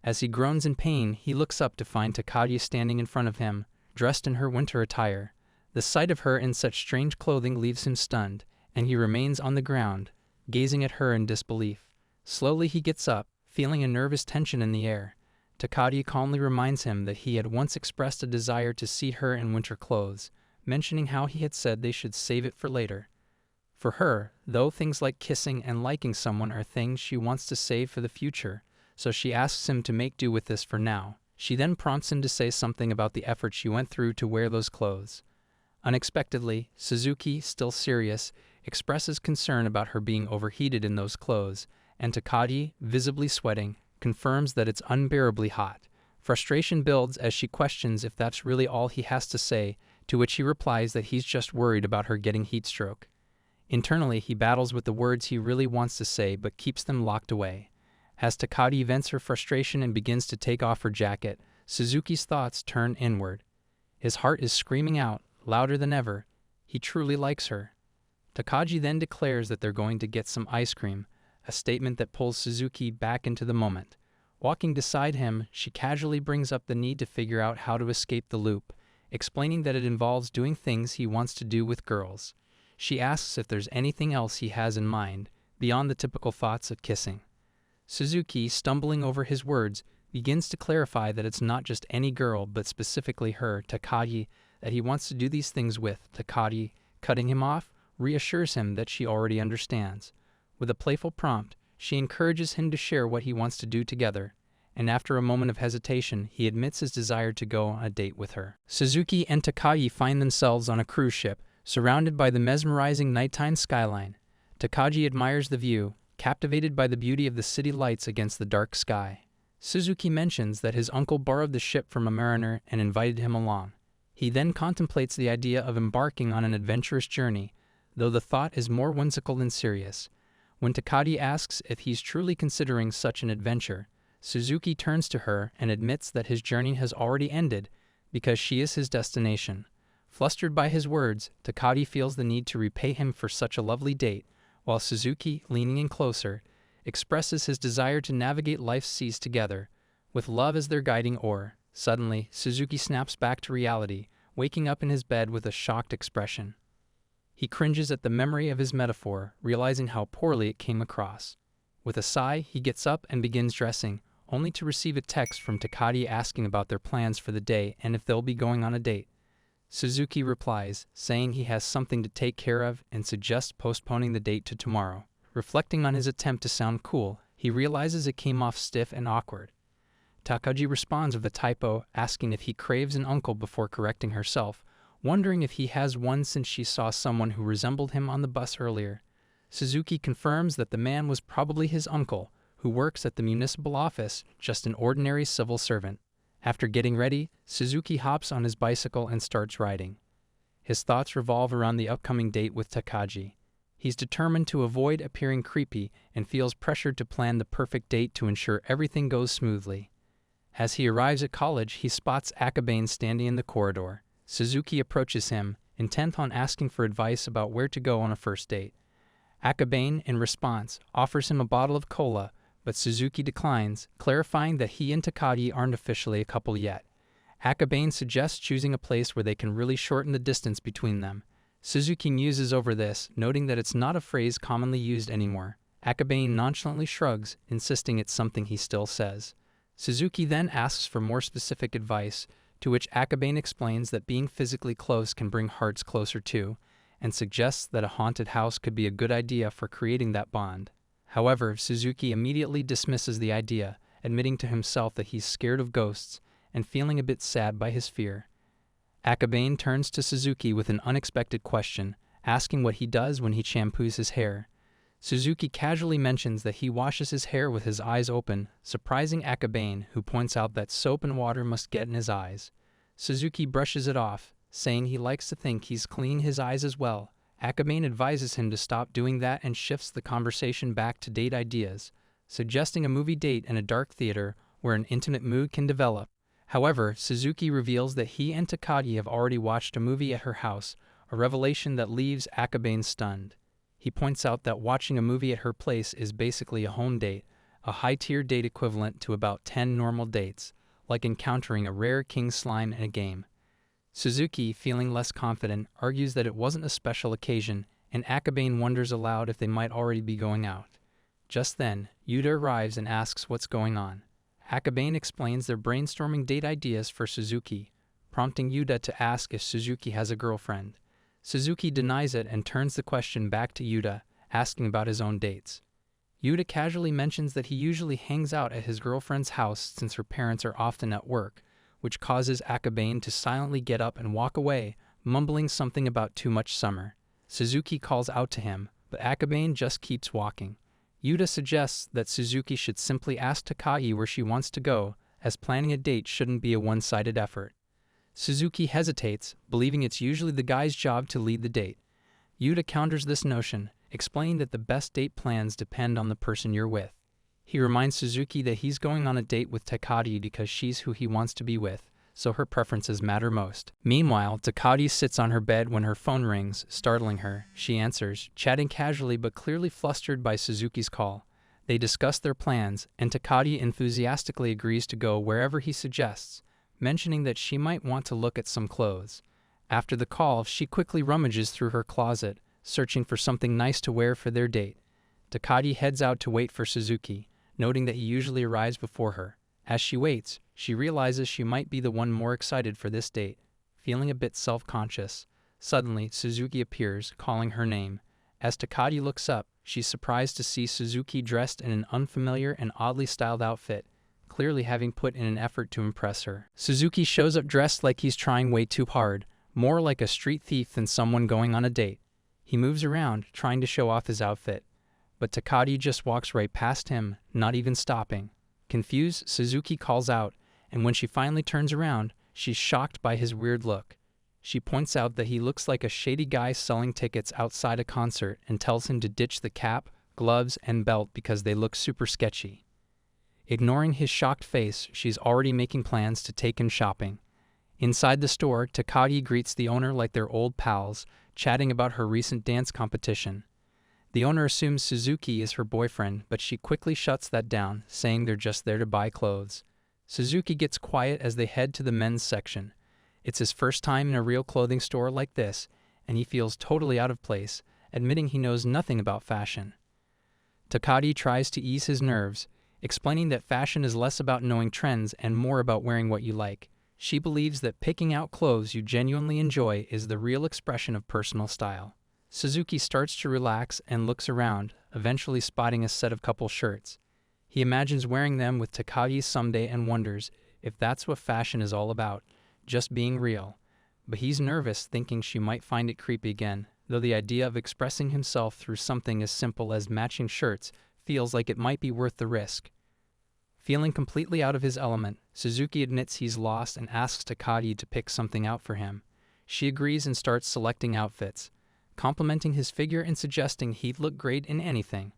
As he groans in pain, he looks up to find Takagi standing in front of him, dressed in her winter attire. The sight of her in such strange clothing leaves him stunned, and he remains on the ground, gazing at her in disbelief. Slowly he gets up, feeling a nervous tension in the air. Takagi calmly reminds him that he had once expressed a desire to see her in winter clothes, mentioning how he had said they should save it for later. For her, though, things like kissing and liking someone are things she wants to save for the future, so she asks him to make do with this for now. She then prompts him to say something about the effort she went through to wear those clothes. Unexpectedly, Suzuki, still serious, expresses concern about her being overheated in those clothes, and Takagi, visibly sweating, confirms that it's unbearably hot. Frustration builds as she questions if that's really all he has to say, to which he replies that he's just worried about her getting heat stroke. Internally, he battles with the words he really wants to say but keeps them locked away. As Takagi vents her frustration and begins to take off her jacket, Suzuki's thoughts turn inward. His heart is screaming out, louder than ever. He truly likes her. Takagi then declares that they're going to get some ice cream, a statement that pulls Suzuki back into the moment. Walking beside him, she casually brings up the need to figure out how to escape the loop, explaining that it involves doing things he wants to do with girls. She asks if there's anything else he has in mind, beyond the typical thoughts of kissing. Suzuki, stumbling over his words, begins to clarify that it's not just any girl, but specifically her, Takagi, that he wants to do these things with. Takagi, cutting him off, reassures him that she already understands. With a playful prompt, she encourages him to share what he wants to do together, and after a moment of hesitation, he admits his desire to go on a date with her. Suzuki and Takagi find themselves on a cruise ship, surrounded by the mesmerizing nighttime skyline. Takagi admires the view, captivated by the beauty of the city lights against the dark sky. Suzuki mentions that his uncle borrowed the ship from a mariner and invited him along. He then contemplates the idea of embarking on an adventurous journey, though the thought is more whimsical than serious. When Takagi asks if he's truly considering such an adventure, Suzuki turns to her and admits that his journey has already ended because she is his destination. Flustered by his words, Takagi feels the need to repay him for such a lovely date, while Suzuki, leaning in closer, expresses his desire to navigate life's seas together, with love as their guiding oar. Suddenly, Suzuki snaps back to reality, waking up in his bed with a shocked expression. He cringes at the memory of his metaphor, realizing how poorly it came across. With a sigh, he gets up and begins dressing, only to receive a text from Takagi asking about their plans for the day and if they'll be going on a date. Suzuki replies, saying he has something to take care of and suggests postponing the date to tomorrow. Reflecting on his attempt to sound cool, he realizes it came off stiff and awkward. Takagi responds with a typo, asking if he craves an uncle before correcting herself, wondering if he has one since she saw someone who resembled him on the bus earlier. Suzuki confirms that the man was probably his uncle, who works at the municipal office, just an ordinary civil servant. After getting ready, Suzuki hops on his bicycle and starts riding. His thoughts revolve around the upcoming date with Takagi. He's determined to avoid appearing creepy and feels pressured to plan the perfect date to ensure everything goes smoothly. As he arrives at college, he spots Akabane standing in the corridor. Suzuki approaches him, intent on asking for advice about where to go on a first date. Akabane, in response, offers him a bottle of cola, but Suzuki declines, clarifying that he and Takagi aren't officially a couple yet. Akabane suggests choosing a place where they can really shorten the distance between them. Suzuki muses over this, noting that it's not a phrase commonly used anymore. Akabane nonchalantly shrugs, insisting it's something he still says. Suzuki then asks for more specific advice, to which Akabane explains that being physically close can bring hearts closer too, and suggests that a haunted house could be a good idea for creating that bond. However, Suzuki immediately dismisses the idea, admitting to himself that he's scared of ghosts and feeling a bit sad by his fear. Akabane turns to Suzuki with an unexpected question, asking what he does when he shampoos his hair. Suzuki casually mentions that he washes his hair with his eyes open, surprising Akabane, who points out that soap and water must get in his eyes. Suzuki brushes it off, saying he likes to think he's cleaning his eyes as well. Akabane advises him to stop doing that and shifts the conversation back to date ideas, suggesting a movie date in a dark theater where an intimate mood can develop. However, Suzuki reveals that he and Takagi have already watched a movie at her house, a revelation that leaves Akabane stunned. He points out that watching a movie at her place is basically a home date, a high-tier date equivalent to about 10 normal dates, like encountering a rare king slime in a game. Suzuki, feeling less confident, argues that it wasn't a special occasion, and Akabane wonders aloud if they might already be going out. Just then, Yuta arrives and asks what's going on. Akabane explains they're brainstorming date ideas for Suzuki, prompting Yuta to ask if Suzuki has a girlfriend. Suzuki denies it and turns the question back to Yuta, asking about his own dates. Yuta casually mentions that he usually hangs out at his girlfriend's house since her parents are often at work, which causes Akabane to silently get up and walk away, mumbling something about too much summer. Suzuki calls out to him, but Akabane just keeps walking. Yuta suggests that Suzuki should simply ask Takagi where she wants to go, as planning a date shouldn't be a one-sided effort. Suzuki hesitates, believing it's usually the guy's job to lead the date. Yuta counters this notion, explaining that the best date plans depend on the person you're with. He reminds Suzuki that he's going on a date with Takagi because she's who he wants to be with, so her preferences matter most. Meanwhile, Takagi sits on her bed when her phone rings, startling her. She answers, chatting casually but clearly flustered by Suzuki's call. They discuss their plans, and Takagi enthusiastically agrees to go wherever he suggests, mentioning that she might want to look at some clothes. After the call, she quickly rummages through her closet, searching for something nice to wear for their date. Takagi heads out to wait for Suzuki, noting that he usually arrives before her. As she waits, she realizes she might be the one more excited for this date, feeling a bit self-conscious. Suddenly, Suzuki appears, calling her name. As Takagi looks up, she's surprised to see Suzuki dressed in an unfamiliar and oddly styled outfit, clearly having put in an effort to impress her. Suzuki shows up dressed like he's trying way too hard, more like a street thief than someone going on a date. He moves around, trying to show off his outfit, but Takagi just walks right past him, not even stopping. Confused, Suzuki calls out, and when she finally turns around, she's shocked by his weird look. She points out that he looks like a shady guy selling tickets outside a concert and tells him to ditch the cap, gloves, and belt because they look super sketchy. Ignoring his shocked face, she's already making plans to take him shopping. Inside the store, Takagi greets the owner like they're old pals, chatting about her recent dance competition. The owner assumes Suzuki is her boyfriend, but she quickly shuts that down, saying they're just there to buy clothes. Suzuki gets quiet as they head to the men's section. It's his first time in a real clothing store like this, and he feels totally out of place, admitting he knows nothing about fashion. Takagi tries to ease his nerves, explaining that fashion is less about knowing trends and more about wearing what you like. She believes that picking out clothes you genuinely enjoy is the real expression of personal style. Suzuki starts to relax and looks around, eventually spotting a set of couple shirts. He imagines wearing them with Takagi someday and wonders if that's what fashion is all about, just being real. But he's nervous, thinking she might find it creepy again, though the idea of expressing himself through something as simple as matching shirts feels like it might be worth the risk. Feeling completely out of his element, Suzuki admits he's lost and asks Takagi to pick something out for him. She agrees and starts selecting outfits, complimenting his figure and suggesting he'd look great in anything.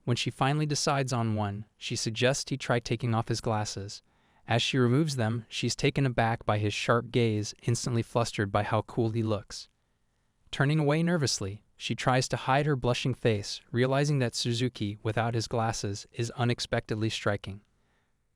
When she finally decides on one, she suggests he try taking off his glasses. As she removes them, she's taken aback by his sharp gaze, instantly flustered by how cool he looks. Turning away nervously, she tries to hide her blushing face, realizing that Suzuki, without his glasses, is unexpectedly striking.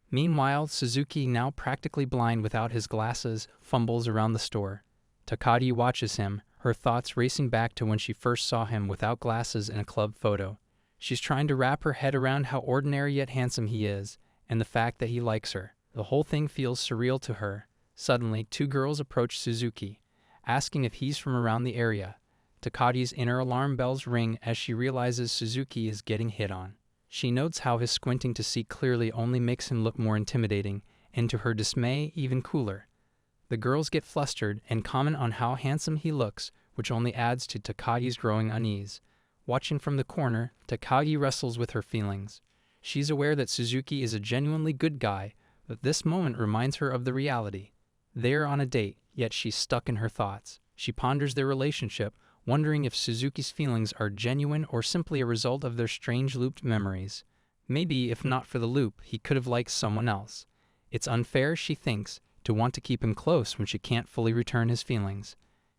Meanwhile, Suzuki, now practically blind without his glasses, fumbles around the store. Takagi watches him, her thoughts racing back to when she first saw him without glasses in a club photo. She's trying to wrap her head around how ordinary yet handsome he is, and the fact that he likes her. The whole thing feels surreal to her. Suddenly, two girls approach Suzuki, asking if he's from around the area. Takagi's inner alarm bells ring as she realizes Suzuki is getting hit on. She notes how his squinting to see clearly only makes him look more intimidating, and to her dismay, even cooler. The girls get flustered and comment on how handsome he looks, which only adds to Takagi's growing unease. Watching from the corner, Takagi wrestles with her feelings. She's aware that Suzuki is a genuinely good guy, but this moment reminds her of the reality. They are on a date, yet she's stuck in her thoughts. She ponders their relationship, wondering if Suzuki's feelings are genuine or simply a result of their strange looped memories. Maybe, if not for the loop, he could have liked someone else. It's unfair, she thinks, to want to keep him close when she can't fully return his feelings.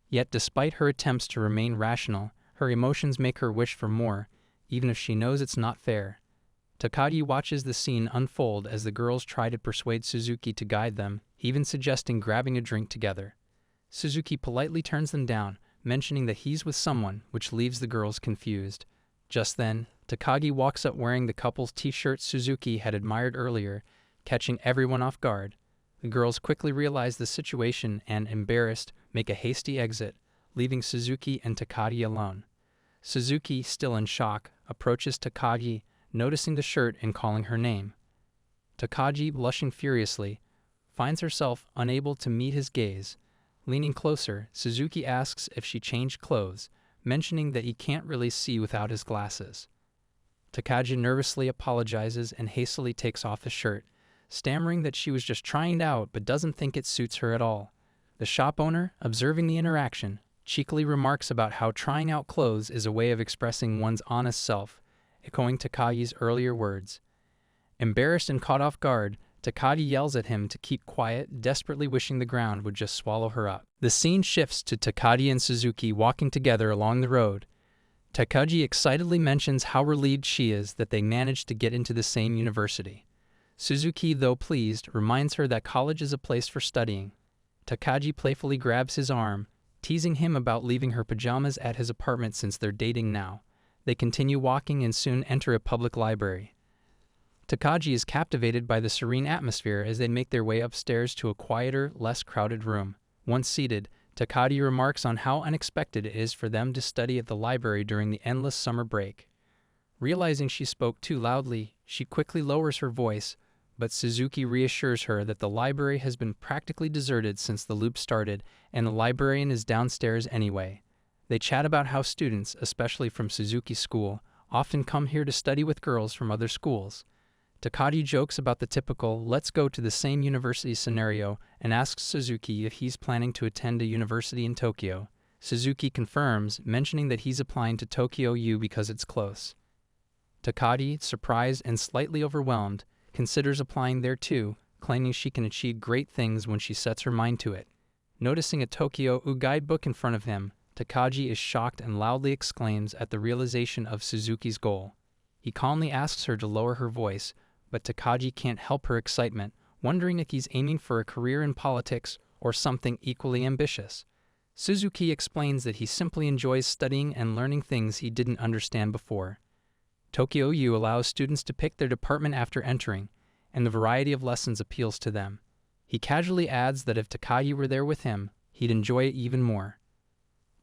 Yet despite her attempts to remain rational, her emotions make her wish for more, even if she knows it's not fair. Takagi watches the scene unfold as the girls try to persuade Suzuki to guide them, even suggesting grabbing a drink together. Suzuki politely turns them down, mentioning that he's with someone, which leaves the girls confused. Just then, Takagi walks up wearing the couple's t-shirt Suzuki had admired earlier, catching everyone off guard. The girls quickly realize the situation and, embarrassed, make a hasty exit, leaving Suzuki and Takagi alone. Suzuki, still in shock, approaches Takagi, noticing the shirt and calling her name. Takagi, blushing furiously, finds herself unable to meet his gaze. Leaning closer, Suzuki asks if she changed clothes, mentioning that he can't really see without his glasses. Takagi nervously apologizes and hastily takes off the shirt, stammering that she was just trying it out but doesn't think it suits her at all. The shop owner, observing the interaction, cheekily remarks about how trying out clothes is a way of expressing one's honest self, echoing Takagi's earlier words. Embarrassed and caught off guard, Takagi yells at him to keep quiet, desperately wishing the ground would just swallow her up. The scene shifts to Takagi and Suzuki walking together along the road. Takagi excitedly mentions how relieved she is that they managed to get into the same university. Suzuki, though pleased, reminds her that college is a place for studying. Takagi playfully grabs his arm, teasing him about leaving her pajamas at his apartment since they're dating now. They continue walking and soon enter a public library. Takagi is captivated by the serene atmosphere as they make their way upstairs to a quieter, less crowded room. Once seated, Takagi remarks on how unexpected it is for them to study at the library during the endless summer break. Realizing she spoke too loudly, she quickly lowers her voice, but Suzuki reassures her that the library has been practically deserted since the loop started and the librarian is downstairs anyway. They chat about how students, especially from Suzuki's school, often come here to study with girls from other schools. Takagi jokes about the typical "let's go to the same university" scenario and asks Suzuki if he's planning to attend a university in Tokyo. Suzuki confirms, mentioning that he's applying to Tokyo U because it's close. Takagi, surprised and slightly overwhelmed, considers applying there too, claiming she can achieve great things when she sets her mind to it. Noticing a Tokyo U guidebook in front of him, Takagi is shocked and loudly exclaims at the realization of Suzuki's goal. He calmly asks her to lower her voice, but Takagi can't help her excitement, wondering if he's aiming for a career in politics or something equally ambitious. Suzuki explains that he simply enjoys studying and learning things he didn't understand before. Tokyo U allows students to pick their department after entering, and the variety of lessons appeals to them. He casually adds that if Takagi were there with him, he'd enjoy it even more.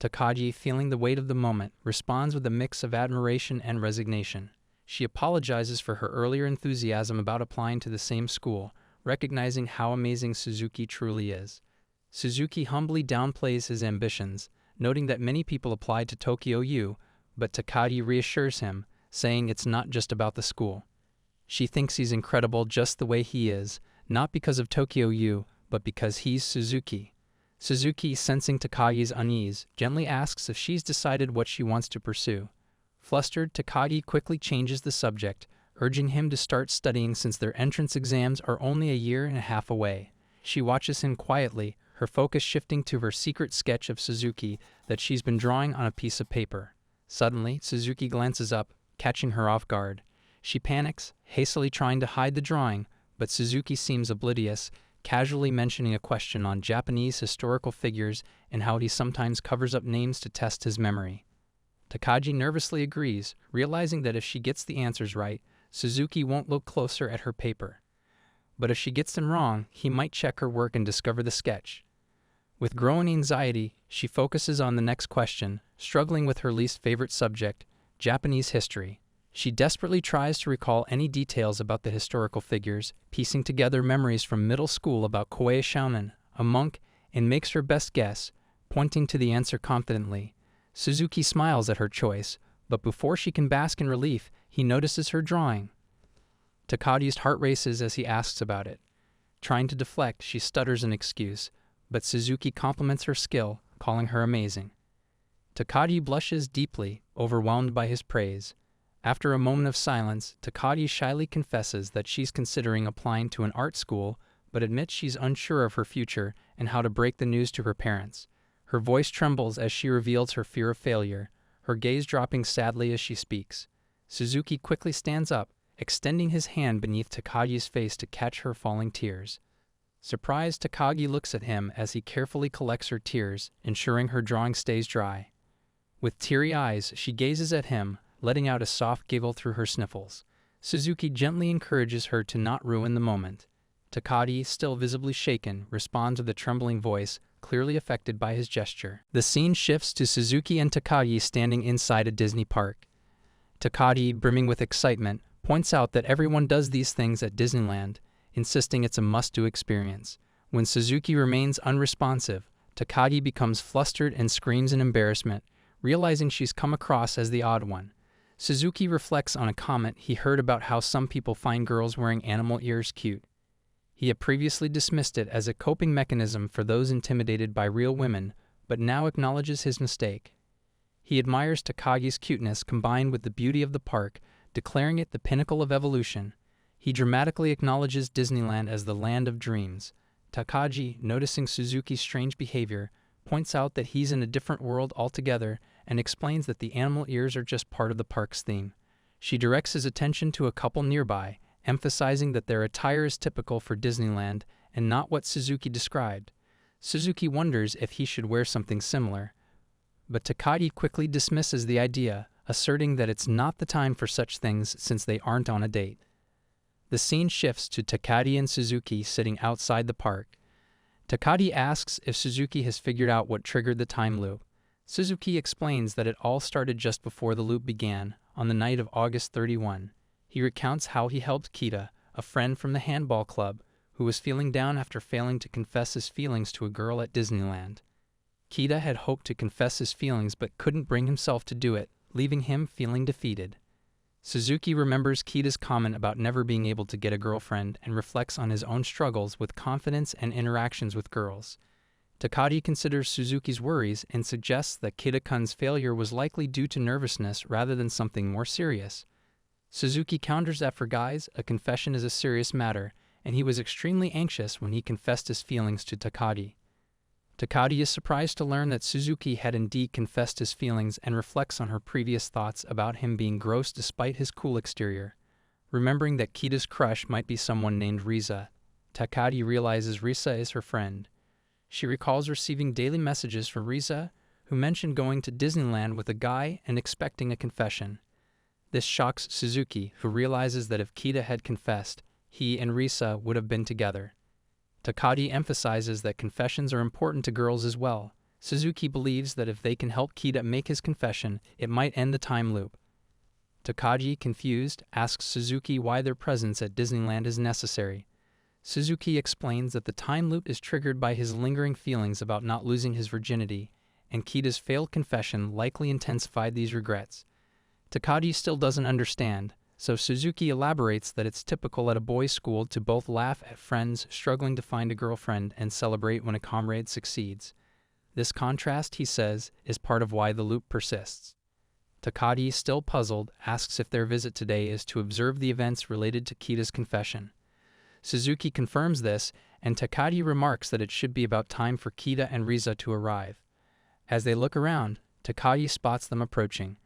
Takagi, feeling the weight of the moment, responds with a mix of admiration and resignation. She apologizes for her earlier enthusiasm about applying to the same school, recognizing how amazing Suzuki truly is. Suzuki humbly downplays his ambitions, noting that many people applied to Tokyo U, but Takagi reassures him, saying it's not just about the school. She thinks he's incredible just the way he is, not because of Tokyo U, but because he's Suzuki. Suzuki, sensing Takagi's unease, gently asks if she's decided what she wants to pursue. Flustered, Takagi quickly changes the subject, urging him to start studying since their entrance exams are only a year and a half away. She watches him quietly, her focus shifting to her secret sketch of Suzuki that she's been drawing on a piece of paper. Suddenly, Suzuki glances up, catching her off guard. She panics, hastily trying to hide the drawing, but Suzuki seems oblivious, casually mentioning a question on Japanese historical figures and how he sometimes covers up names to test his memory. Takagi nervously agrees, realizing that if she gets the answers right, Suzuki won't look closer at her paper. But if she gets them wrong, he might check her work and discover the sketch. With growing anxiety, she focuses on the next question, struggling with her least favorite subject, Japanese history. She desperately tries to recall any details about the historical figures, piecing together memories from middle school about Koei Shounen, a monk, and makes her best guess, pointing to the answer confidently. Suzuki smiles at her choice, but before she can bask in relief, he notices her drawing. Takagi's heart races as he asks about it. Trying to deflect, she stutters an excuse, but Suzuki compliments her skill, calling her amazing. Takagi blushes deeply, overwhelmed by his praise. After a moment of silence, Takagi shyly confesses that she's considering applying to an art school, but admits she's unsure of her future and how to break the news to her parents. Her voice trembles as she reveals her fear of failure, her gaze dropping sadly as she speaks. Suzuki quickly stands up, extending his hand beneath Takagi's face to catch her falling tears. Surprised, Takagi looks at him as he carefully collects her tears, ensuring her drawing stays dry. With teary eyes, she gazes at him, letting out a soft giggle through her sniffles. Suzuki gently encourages her to not ruin the moment. Takagi, still visibly shaken, responds with a trembling voice, clearly affected by his gesture. The scene shifts to Suzuki and Takagi standing inside a Disney park. Takagi, brimming with excitement, points out that everyone does these things at Disneyland, insisting it's a must-do experience. When Suzuki remains unresponsive, Takagi becomes flustered and screams in embarrassment, realizing she's come across as the odd one. Suzuki reflects on a comment he heard about how some people find girls wearing animal ears cute. He had previously dismissed it as a coping mechanism for those intimidated by real women, but now acknowledges his mistake. He admires Takagi's cuteness combined with the beauty of the park, declaring it the pinnacle of evolution. He dramatically acknowledges Disneyland as the land of dreams. Takagi, noticing Suzuki's strange behavior, points out that he's in a different world altogether and explains that the animal ears are just part of the park's theme. She directs his attention to a couple nearby, emphasizing that their attire is typical for Disneyland and not what Suzuki described. Suzuki wonders if he should wear something similar, but Takagi quickly dismisses the idea, asserting that it's not the time for such things since they aren't on a date. The scene shifts to Takagi and Suzuki sitting outside the park. Takagi asks if Suzuki has figured out what triggered the time loop. Suzuki explains that it all started just before the loop began, on the night of August 31. He recounts how he helped Kita, a friend from the handball club, who was feeling down after failing to confess his feelings to a girl at Disneyland. Kita had hoped to confess his feelings but couldn't bring himself to do it, leaving him feeling defeated. Suzuki remembers Kita's comment about never being able to get a girlfriend and reflects on his own struggles with confidence and interactions with girls. Takagi considers Suzuki's worries and suggests that Kita-kun's failure was likely due to nervousness rather than something more serious. Suzuki counters that for guys, a confession is a serious matter, and he was extremely anxious when he confessed his feelings to Takagi. Takagi is surprised to learn that Suzuki had indeed confessed his feelings and reflects on her previous thoughts about him being gross despite his cool exterior. Remembering that Kita's crush might be someone named Riza, Takagi realizes Riza is her friend. She recalls receiving daily messages from Riza, who mentioned going to Disneyland with a guy and expecting a confession. This shocks Suzuki, who realizes that if Kita had confessed, he and Riza would have been together. Takagi emphasizes that confessions are important to girls as well. Suzuki believes that if they can help Kita make his confession, it might end the time loop. Takagi, confused, asks Suzuki why their presence at Disneyland is necessary. Suzuki explains that the time loop is triggered by his lingering feelings about not losing his virginity, and Kita's failed confession likely intensified these regrets. Takagi still doesn't understand, so Suzuki elaborates that it's typical at a boys' school to both laugh at friends struggling to find a girlfriend and celebrate when a comrade succeeds. This contrast, he says, is part of why the loop persists. Takagi, still puzzled, asks if their visit today is to observe the events related to Kita's confession. Suzuki confirms this, and Takagi remarks that it should be about time for Kita and Riza to arrive. As they look around, Takagi spots them approaching.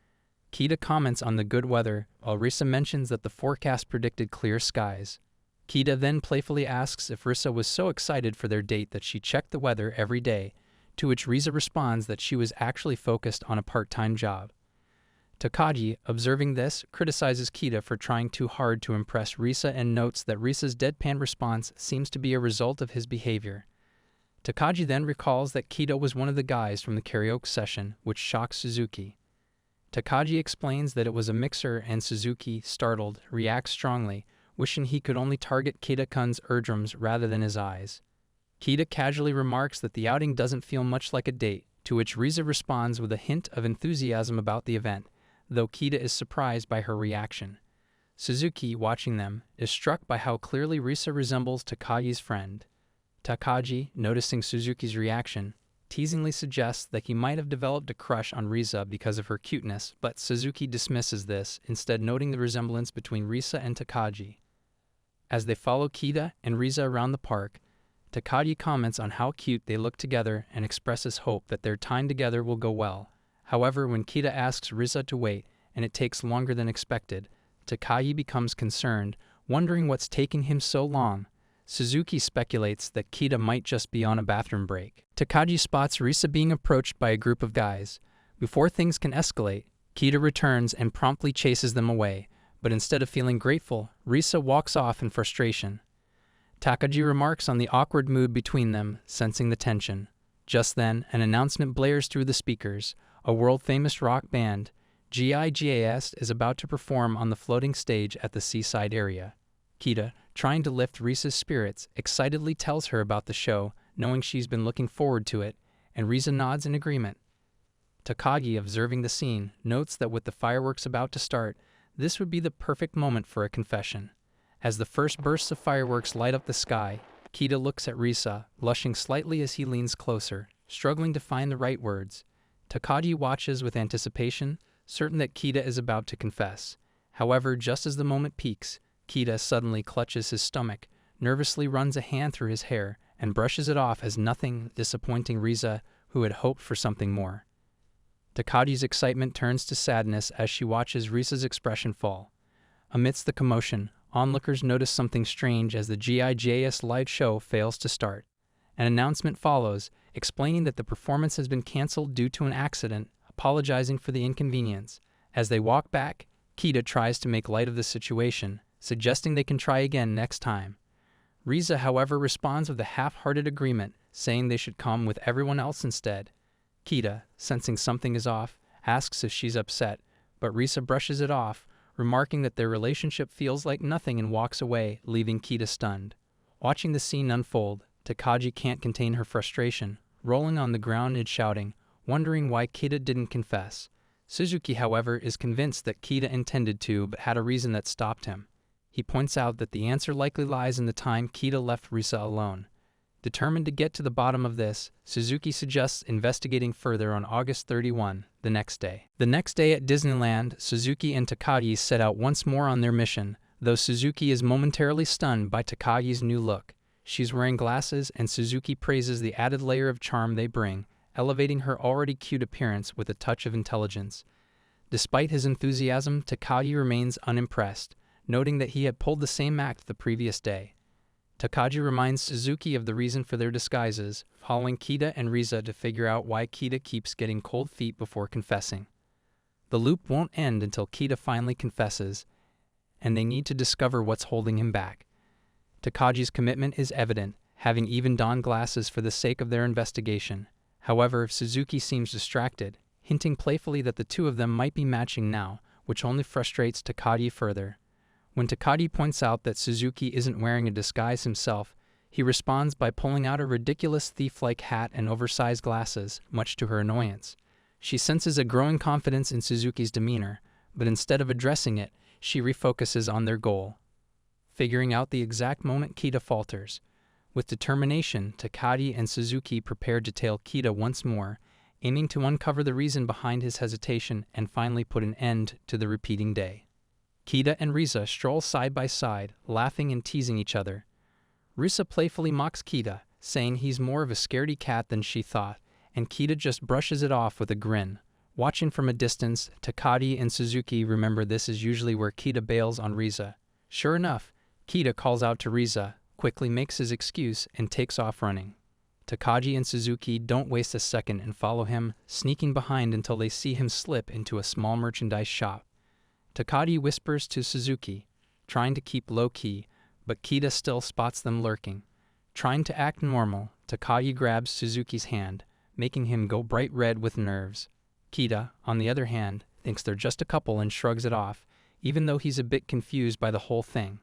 Kita comments on the good weather, while Riza mentions that the forecast predicted clear skies. Kita then playfully asks if Riza was so excited for their date that she checked the weather every day, to which Riza responds that she was actually focused on a part-time job. Takagi, observing this, criticizes Kita for trying too hard to impress Riza and notes that Riza's deadpan response seems to be a result of his behavior. Takagi then recalls that Kita was one of the guys from the karaoke session, which shocks Suzuki. Takagi explains that it was a mixer and Suzuki, startled, reacts strongly, wishing he could only target Kita-kun's eardrums rather than his eyes. Kita casually remarks that the outing doesn't feel much like a date, to which Riza responds with a hint of enthusiasm about the event, though Kita is surprised by her reaction. Suzuki, watching them, is struck by how clearly Riza resembles Takagi's friend. Takagi, noticing Suzuki's reaction, teasingly suggests that he might have developed a crush on Riza because of her cuteness, but Suzuki dismisses this, instead noting the resemblance between Riza and Takagi. As they follow Kita and Riza around the park, Takagi comments on how cute they look together and expresses hope that their time together will go well. However, when Kita asks Riza to wait, and it takes longer than expected, Takagi becomes concerned, wondering what's taking him so long. Suzuki speculates that Kita might just be on a bathroom break. Takagi spots Riza being approached by a group of guys. Before things can escalate, Kita returns and promptly chases them away, but instead of feeling grateful, Riza walks off in frustration. Takagi remarks on the awkward mood between them, sensing the tension. Just then, an announcement blares through the speakers. A world-famous rock band, GIGAS, is about to perform on the floating stage at the seaside area. Kita, trying to lift Riza's spirits, excitedly tells her about the show, knowing she's been looking forward to it, and Riza nods in agreement. Takagi, observing the scene, notes that with the fireworks about to start, this would be the perfect moment for a confession. As the first bursts of fireworks light up the sky, Kita looks at Riza, blushing slightly as he leans closer, struggling to find the right words. Takagi watches with anticipation, certain that Kita is about to confess. However, just as the moment peaks, Kita suddenly clutches his stomach, nervously runs a hand through his hair, and brushes it off as nothing, disappointing Riza, who had hoped for something more. Takagi's excitement turns to sadness as she watches Riza's expression fall. Amidst the commotion, onlookers notice something strange as the GIGAS live show fails to start. An announcement follows, explaining that the performance has been canceled due to an accident, apologizing for the inconvenience. As they walk back, Kita tries to make light of the situation, suggesting they can try again next time. Riza, however, responds with a half-hearted agreement, saying they should come with everyone else instead. Kita, sensing something is off, asks if she's upset, but Riza brushes it off, remarking that their relationship feels like nothing and walks away, leaving Kita stunned. Watching the scene unfold, Takagi can't contain her frustration, rolling on the ground and shouting, wondering why Kita didn't confess. Suzuki, however, is convinced that Kita intended to but had a reason that stopped him. He points out that the answer likely lies in the time Kita left Risa alone. Determined to get to the bottom of this, Suzuki suggests investigating further on August 31, the next day. The next day at Disneyland, Suzuki and Takagi set out once more on their mission, though Suzuki is momentarily stunned by Takagi's new look. She's wearing glasses, and Suzuki praises the added layer of charm they bring, elevating her already cute appearance with a touch of intelligence. Despite his enthusiasm, Takagi remains unimpressed, noting that he had pulled the same act the previous day. Takagi reminds Suzuki of the reason for their disguises, following Kita and Risa to figure out why Kita keeps getting cold feet before confessing. The loop won't end until Kita finally confesses, and they need to discover what's holding him back. Takagi's commitment is evident, having even donned glasses for the sake of their investigation. However, Suzuki seems distracted, hinting playfully that the two of them might be matching now, which only frustrates Takagi further. When Takagi points out that Suzuki isn't wearing a disguise himself, he responds by pulling out a ridiculous thief-like hat and oversized glasses, much to her annoyance. She senses a growing confidence in Suzuki's demeanor, but instead of addressing it, she refocuses on their goal. Figuring out the exact moment Kita falters. With determination, Takagi and Suzuki prepare to tail Kita once more, aiming to uncover the reason behind his hesitation and finally put an end to the repeating day. Kita and Risa stroll side by side, laughing and teasing each other. Risa playfully mocks Kita, saying he's more of a scaredy cat than she thought, and Kita just brushes it off with a grin. Watching from a distance, Takagi and Suzuki remember this is usually where Kita bails on Risa. Sure enough, Kita calls out to Risa, quickly makes his excuse, and takes off running. Takagi and Suzuki don't waste a second and follow him, sneaking behind until they see him slip into a small merchandise shop. Takagi whispers to Suzuki, trying to keep low-key, but Kita still spots them lurking. Trying to act normal, Takagi grabs Suzuki's hand, making him go bright red with nerves. Kita, on the other hand, thinks they're just a couple and shrugs it off, even though he's a bit confused by the whole thing.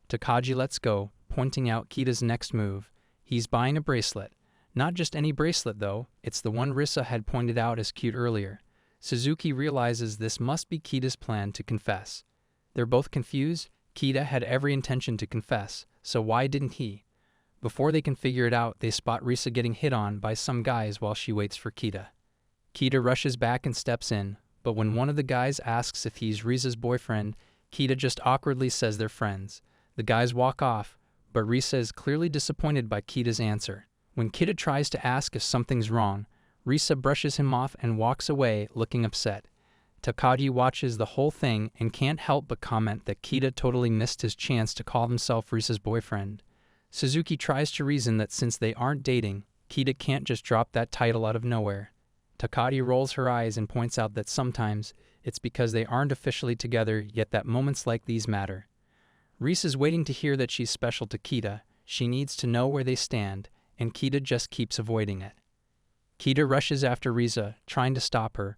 Takagi lets go, pointing out Kita's next move. He's buying a bracelet. Not just any bracelet, though, it's the one Risa had pointed out as cute earlier. Suzuki realizes this must be Kita's plan to confess. They're both confused. Kita had every intention to confess, so why didn't he? Before they can figure it out, they spot Risa getting hit on by some guys while she waits for Kita. Kita rushes back and steps in, but when one of the guys asks if he's Risa's boyfriend, Kita just awkwardly says they're friends. The guys walk off, but Risa is clearly disappointed by Kita's answer. When Kita tries to ask if something's wrong, Risa brushes him off and walks away, looking upset. Takagi watches the whole thing and can't help but comment that Kita totally missed his chance to call himself Risa's boyfriend. Suzuki tries to reason that since they aren't dating, Kita can't just drop that title out of nowhere. Takagi rolls her eyes and points out that sometimes it's because they aren't officially together, yet that moments like these matter. Risa's waiting to hear that she's special to Kita. She needs to know where they stand, and Kita just keeps avoiding it. Kita rushes after Risa, trying to stop her,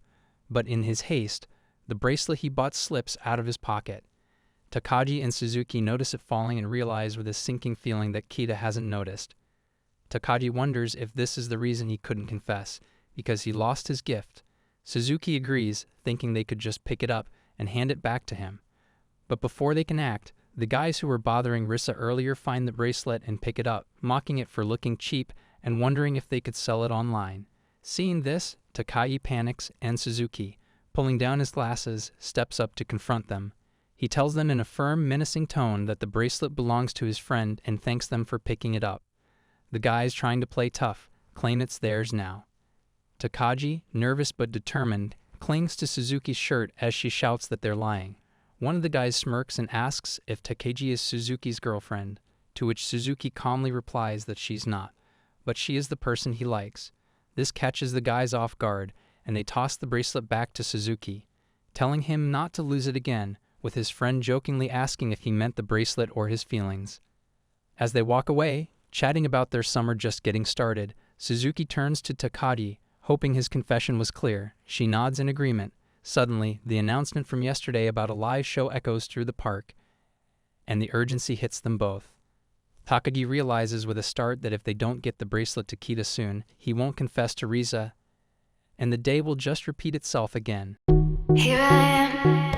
but in his haste, the bracelet he bought slips out of his pocket. Takagi and Suzuki notice it falling and realize with a sinking feeling that Kita hasn't noticed. Takagi wonders if this is the reason he couldn't confess, because he lost his gift. Suzuki agrees, thinking they could just pick it up and hand it back to him. But before they can act, the guys who were bothering Risa earlier find the bracelet and pick it up, mocking it for looking cheap and wondering if they could sell it online. Seeing this, Takagi panics and Suzuki, pulling down his glasses, steps up to confront them. He tells them in a firm, menacing tone that the bracelet belongs to his friend and thanks them for picking it up. The guys, trying to play tough, claim it's theirs now. Takagi, nervous but determined, clings to Suzuki's shirt as she shouts that they're lying. One of the guys smirks and asks if Takagi is Suzuki's girlfriend, to which Suzuki calmly replies that she's not, but she is the person he likes. This catches the guys off guard, and they toss the bracelet back to Suzuki, telling him not to lose it again, with his friend jokingly asking if he meant the bracelet or his feelings. As they walk away, chatting about their summer just getting started, Suzuki turns to Takagi, hoping his confession was clear. She nods in agreement. Suddenly, the announcement from yesterday about a live show echoes through the park, and the urgency hits them both. Takagi realizes with a start that if they don't get the bracelet to Kita soon, he won't confess to Risa, and the day will just repeat itself again. Here I am.